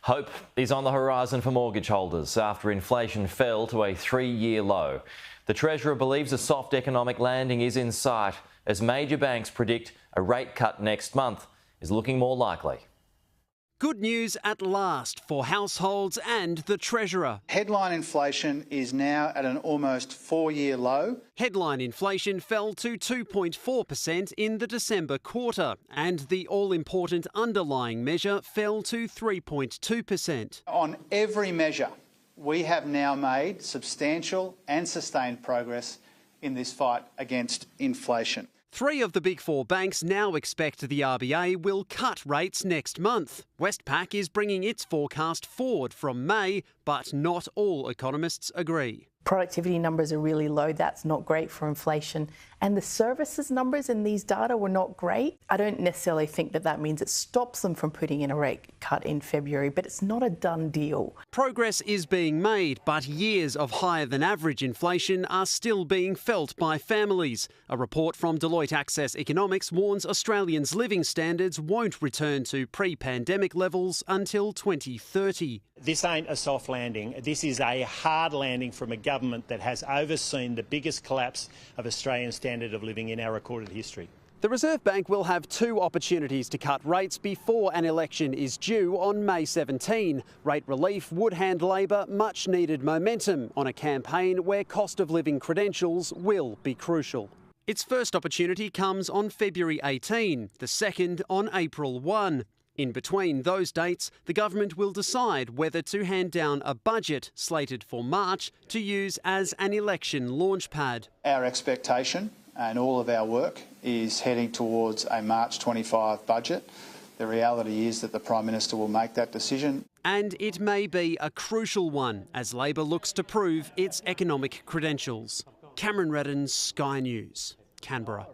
Hope is on the horizon for mortgage holders after inflation fell to a 3-year low. The Treasurer believes a soft economic landing is in sight as major banks predict a rate cut next month is looking more likely. Good news at last for households and the Treasurer. Headline inflation is now at an almost 4-year low. Headline inflation fell to 2.4% in the December quarter, and the all-important underlying measure fell to 3.2%. On every measure, we have now made substantial and sustained progress in this fight against inflation. 3 of the big 4 banks now expect the RBA will cut rates next month. Westpac is bringing its forecast forward from May, but not all economists agree. Productivity numbers are really low. That's not great for inflation. And the services numbers in these data were not great. I don't necessarily think that means it stops them from putting in a rate cut in February, but it's not a done deal. Progress is being made, but years of higher than average inflation are still being felt by families. A report from Deloitte Access Economics warns Australians' living standards won't return to pre-pandemic levels until 2030. This ain't a soft landing. This is a hard landing from a government that has overseen the biggest collapse of Australian standard of living in our recorded history. The Reserve Bank will have 2 opportunities to cut rates before an election is due on May 17. Rate relief would hand Labor much needed momentum on a campaign where cost of living credentials will be crucial. Its first opportunity comes on February 18, the second on April 1. In between those dates, the government will decide whether to hand down a budget slated for March to use as an election launchpad. Our expectation and all of our work is heading towards a March 25 budget. The reality is that the Prime Minister will make that decision. And it may be a crucial one as Labor looks to prove its economic credentials. Cameron Redden, Sky News, Canberra.